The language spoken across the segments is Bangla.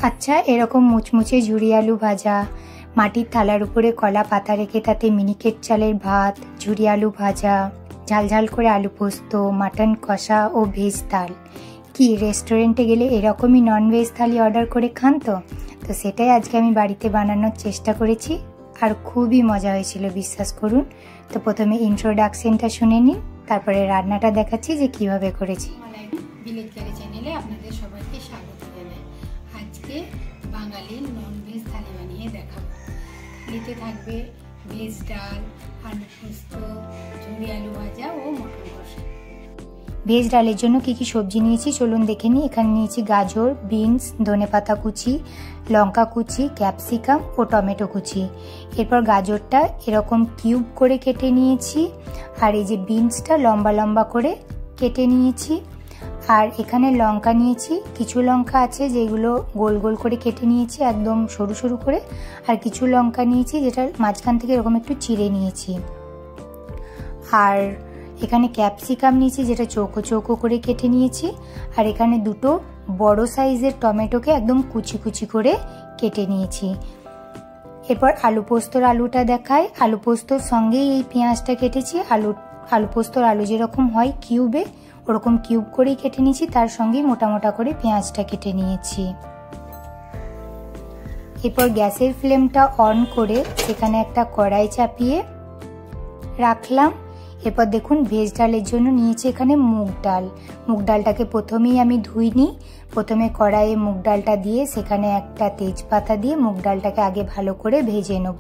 আচ্ছা, এরকম মুচমুচে ঝুরি আলু ভাজা, মাটির থালার উপরে কলা পাতা রেখে তাতে মিনিকেট চালের ভাত, ঝুরি আলু ভাজা, ঝালঝাল করে আলু পোস্ত, মাটন কষা ও ভেজ থাল। কি রেস্টুরেন্টে গেলে এরকমই ননভেজ থালি অর্ডার করে খান? তো সেটাই আজকে আমি বাড়িতে বানানোর চেষ্টা করেছি, আর খুবই মজা হয়েছিল, বিশ্বাস করুন। তো প্রথমে ইন্ট্রোডাকশনটা শুনে নিন, তারপরে রান্নাটা দেখাচ্ছি যে কিভাবে করেছি। ভিলেজ কারি চ্যানেলে আপনাদের সবাইকে স্বাগত জানাই। আজকে বাঙালির ননভেজ থালি বানিয়ে দেখাবো। থালিতে থাকবে ভেজ ডাল, আলু পোস্ত, ঝুরি আলু ভাজা ও মটন কষা। ভেজ ডালের জন্য কি কি সবজি নিয়েছি চলুন দেখে নিই। এখানে নিয়েছি গাজর, বিনস, ধনেপাতা কুচি, লঙ্কা কুচি, ক্যাপসিকাম ও টমেটো কুচি। এরপর গাজরটা এরকম কিউব করে কেটে নিয়েছি, আর এই যে বিনসটা লম্বা লম্বা করে কেটে নিয়েছি। আর এখানে লঙ্কা নিয়েছি, কিছু লঙ্কা আছে যেগুলো গোল গোল করে কেটে নিয়েছি একদম সরু সরু করে, আর কিছু লঙ্কা নিয়েছি যেটা মাঝখান থেকে এরকম একটু চিড়ে নিয়েছি। আর এখানে ক্যাপসিকাম নিয়েছি যেটা চৌকো চৌকো করে কেটে নিয়েছি। আর এখানে দুটো বড় সাইজের টমেটোকে একদম কুচি কুচি করে কেটে নিয়েছি। এরপর আলু পোস্তর আলুটা দেখাই। আলু পোস্তর সঙ্গেই এই পেঁয়াজটা কেটেছি। আলু পোস্তর আলু যেরকম হয় কিউবে, ওরকম কিউব করেই কেটে নিয়েছি, তার সঙ্গেই মোটা মোটা করে পেঁয়াজটা কেটে নিয়েছি। এরপর গ্যাসের ফ্লেমটা অন করে সেখানে একটা কড়াই চাপিয়ে রাখলাম। এরপর দেখুন ভেজ ডালের জন্য নিয়েছি এখানে মুগ ডাল। মুগ ডালটাকে প্রথমেই আমি ধুইনি। প্রথমে কড়াইয়ে মুগ ডালটা দিয়ে সেখানে একটা তেজপাতা দিয়ে মুগ ডালটাকে আগে ভালো করে ভেজে নেব।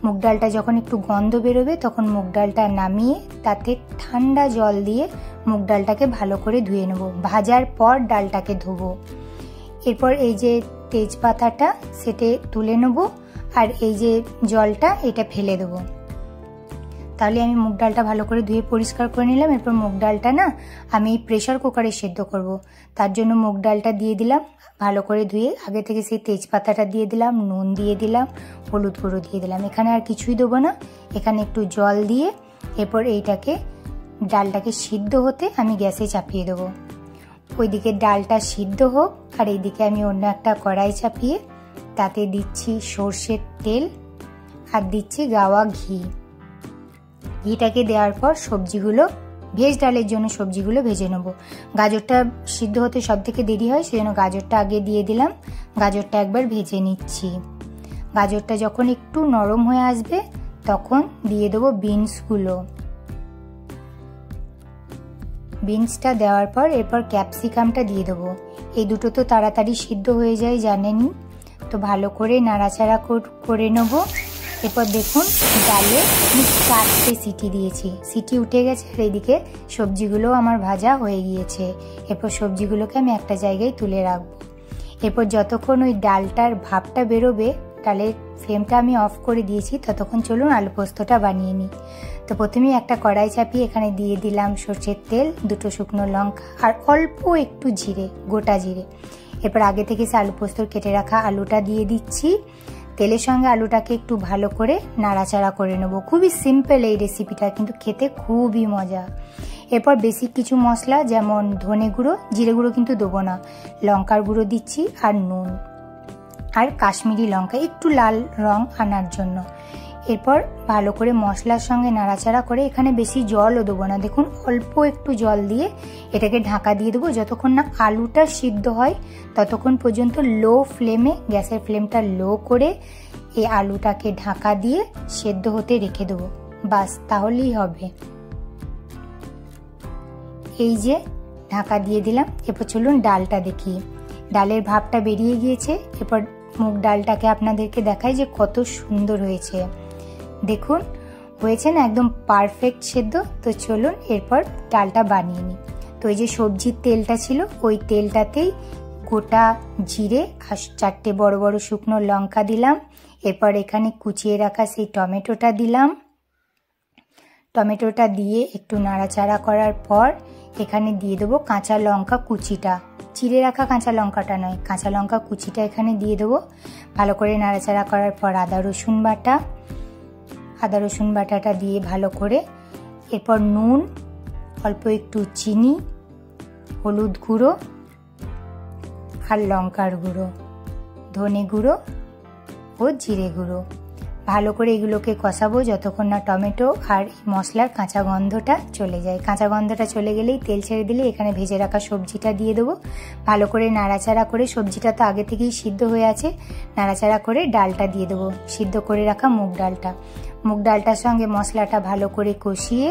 মুগ ডালটা যখন একটু গন্ধ বেরোবে তখন মুগ ডালটা নামিয়ে তাতে ঠান্ডা জল দিয়ে মুগ ডালটাকে ভালো করে ধুয়ে নেব। ভাজার পর ডালটাকে ধোবো। এরপর এই যে তেজপাতাটা সেটা তুলে নেব, আর এই যে জলটা এটা ফেলে দেবো। তাহলে আমি মুগ ডালটা ভালো করে ধুয়ে পরিষ্কার করে নিলাম। এরপর মুগ ডালটা না আমি প্রেশার কুকারে সেদ্ধ করব। তার জন্য মুগ ডালটা দিয়ে দিলাম ভালো করে ধুয়ে, আগে থেকে সেই তেজপাতাটা দিয়ে দিলাম, নুন দিয়ে দিলাম, হলুদ গুঁড়ো দিয়ে দিলাম। এখানে আর কিছুই দেবো না, এখানে একটু জল দিয়ে এরপর এইটাকে ডালটাকে সিদ্ধ হতে আমি গ্যাসে চাপিয়ে দেবো। ওইদিকে ডালটা সিদ্ধ হোক, আর এইদিকে আমি অন্য একটা কড়াই চাপিয়ে তাতে দিচ্ছি সর্ষের তেল আর দিচ্ছি গাওয়া ঘি। ঘিটাকে দেওয়ার পর সবজিগুলো, ভেজ ডালের জন্য সবজিগুলো ভেজে নেবো। গাজরটা সিদ্ধ হতে সব থেকে দেরি হয়, সেজন্য গাজরটা আগে দিয়ে দিলাম। গাজরটা একবার ভেজে নিচ্ছি। গাজরটা যখন একটু নরম হয়ে আসবে তখন দিয়ে দেবো বিনসগুলো। বিনসটা দেওয়ার পর এরপর ক্যাপসিকামটা দিয়ে দেবো। এই দুটো তো তাড়াতাড়ি সিদ্ধ হয়ে যায় জানেনই, তো ভালো করে নাড়াচাড়া করে নেবো। এরপর দেখুন ডালে আমি 4টে সিটি দিয়েছি, সিটি উঠে গেছে, আর এইদিকে সবজিগুলো আমার ভাজা হয়ে গিয়েছে। এরপর সবজিগুলোকে আমি একটা জায়গায় তুলে রাখবো। এরপর যতক্ষণ ওই ডালটার ভাপটা বেরোবে, ডালের ফ্লেমটা আমি অফ করে দিয়েছি, ততক্ষণ চলুন আলু পোস্তটা বানিয়ে নিই। তো প্রথমেই একটা কড়াই চাপিয়ে এখানে দিয়ে দিলাম সর্ষের তেল, দুটো শুকনো লঙ্কা আর অল্প একটু জিরে, গোটা জিরে। এরপর আগে থেকে সে আলু পোস্তর কেটে রাখা আলুটা দিয়ে দিচ্ছি। তেলের সঙ্গে আলুটাকে একটু ভালো করে নাড়াচাড়া করে নেব। খুবই সিম্পল এই রেসিপিটা, কিন্তু খেতে খুবই মজা। এরপর বেসিক কিছু মশলা যেমন ধনে গুঁড়ো, জিরে গুঁড়ো কিন্তু দেবো না, লঙ্কার গুঁড়ো দিচ্ছি আর নুন আর কাশ্মীরি লঙ্কা একটু লাল রং আনার জন্য। এরপর ভালো করে মশলার সঙ্গে নাড়াচাড়া করে, এখানে বেশি জলও দেবো না, দেখুন অল্প একটু জল দিয়ে এটাকে ঢাকা দিয়ে দেবো। যতক্ষণ না আলুটা সিদ্ধ হয় ততক্ষণ পর্যন্ত লো ফ্লেমে, গ্যাসের ফ্লেমটা লো করে এই আলুটাকে ঢাকা দিয়ে সেদ্ধ হতে রেখে দেবো। বাস তাহলেই হবে। এই যে ঢাকা দিয়ে দিলাম। এরপর চলুন ডালটা দেখি। ডালের ভাবটা বেরিয়ে গিয়েছে। এরপর মুগ ডালটাকে আপনাদেরকে দেখাই যে কত সুন্দর হয়েছে। দেখুন হয়েছে না, একদম পারফেক্ট সেদ্ধ। তো চলুন এরপর ডালটা বানিয়ে নিই। তো এই যে সবজির তেলটা ছিল, ওই তেলটাতেই গোটা জিরে আর 4টে বড় বড় শুকনো লঙ্কা দিলাম। এরপর এখানে কুচিয়ে রাখা সেই টমেটোটা দিলাম। টমেটোটা দিয়ে একটু নাড়াচাড়া করার পর এখানে দিয়ে দেবো কাঁচা লঙ্কা কুচিটা, চিড়ে রাখা কাঁচা লঙ্কাটা নয়, কাঁচা লঙ্কা কুচিটা এখানে দিয়ে দেবো। ভালো করে নাড়াচাড়া করার পর আদা রসুন বাটাটা দিয়ে ভালো করে, এরপর নুন, অল্প একটু চিনি, হলুদ গুঁড়ো আর লঙ্কার গুঁড়ো ধনে গুঁড়ো ও জিরে গুঁড়ো। ভালো করে এগুলোকে কষাবো যতক্ষণ না টমেটো আর মশলার কাঁচা গন্ধটা চলে যায়। কাঁচা গন্ধটা চলে গেলেই তেল ছেড়ে দিলে এখানে ভেজে রাখা সবজিটা দিয়ে দেবো। ভালো করে নাড়াচাড়া করে, সবজিটা তো আগে থেকেই সিদ্ধ হয়ে আছে, নাড়াচাড়া করে ডালটা দিয়ে দেবো, সিদ্ধ করে রাখা মুগ ডালটা। মুগ ডালটার সঙ্গে মশলাটা ভালো করে কষিয়ে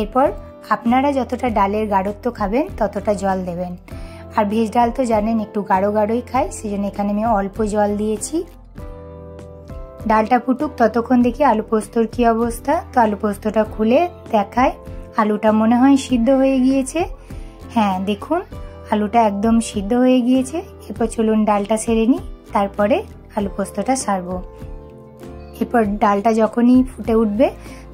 এরপর আপনারা যতটা ডালের গাঢ়ত্ব খাবেন ততটা জল দেবেন। আর ভেজ ডাল তো জানেন একটু গাঢ় গাঢ়ই খাই, সেজন্য এখানে আমি অল্প জল দিয়েছি। ডালটা ফুটুক ততক্ষণ দেখি আলু পোস্তর কি অবস্থা। তো আলু পোস্তটা খুলে দেখায়, আলুটা মনে হয় সিদ্ধ হয়ে গিয়েছে। হ্যাঁ দেখুন, আলুটা একদম সিদ্ধ হয়ে গিয়েছে। এরপর চলুন ডালটা সেরে নিই, তারপরে আলু পোস্তটা সারবো। এরপর ডালটা যখনই ফুটে উঠবে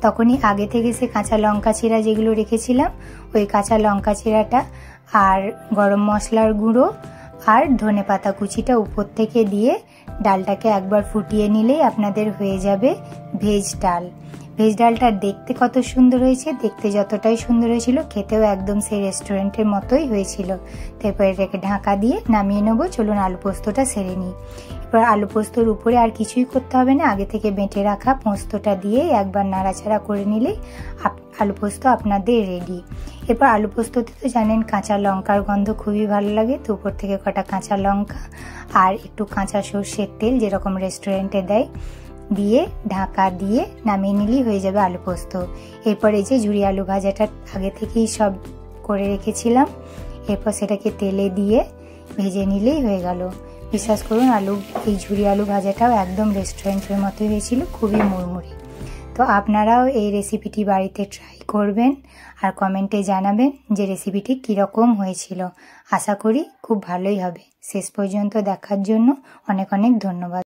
তখনই আগে থেকে সে কাঁচা লঙ্কা চিরা যেগুলো রেখেছিলাম, ওই কাঁচা লঙ্কা চিরাটা আর গরম মশলার গুঁড়ো আর ধনেপাতা কুচিটা উপর থেকে দিয়ে ডালটাকে একবার ফুটিয়ে নিলেই আপনাদের হয়ে যাবে ভেজ ডাল। ভেজ ডালটা দেখতে কত সুন্দর হয়েছে, দেখতে যতটাই সুন্দর হয়েছিল খেতেও একদম সেই রেস্টুরেন্টের মতোই হয়েছিল। তারপর এটাকে ঢাকা দিয়ে নামিয়ে নেবো। চলুন আলু পোস্তটা সেরে নিই। এবার আলু পোস্তর উপরে আর কিছুই করতে হবে না, আগে থেকে বেটে রাখা পোস্তটা দিয়ে একবার নাড়াচাড়া করে নিলেই আলু পোস্ত আপনাদের রেডি। এরপর আলু পোস্ততে তো জানেন কাঁচা লঙ্কার গন্ধ খুবই ভালো লাগে, তো উপর থেকে কটা কাঁচা লঙ্কা আর একটু কাঁচা সর্ষের তেল যেরকম রেস্টুরেন্টে দেয় দিয়ে ঢাকা দিয়ে নামিয়ে নিলেই হয়ে যাবে আলু পোস্ত। এরপর এই যে ঝুরি আলু ভাজাটা আগে থেকেই সব করে রেখেছিলাম, এরপর সেটাকে তেলে দিয়ে ভেজে নিলেই হয়ে গেল। বিশ্বাস করুন এই ঝুরি আলু ভাজাটাও একদম রেস্টুরেন্টের মতো হয়েছিল, খুবই মুড়মুড়ি। তো আপনারাও এই রেসিপিটি বাড়িতে ট্রাই করবেন আর কমেন্টে জানাবেন যে রেসিপিটি কীরকম হয়েছিল। আশা করি খুব ভালোই হবে। শেষ পর্যন্ত দেখার জন্য অনেক অনেক ধন্যবাদ।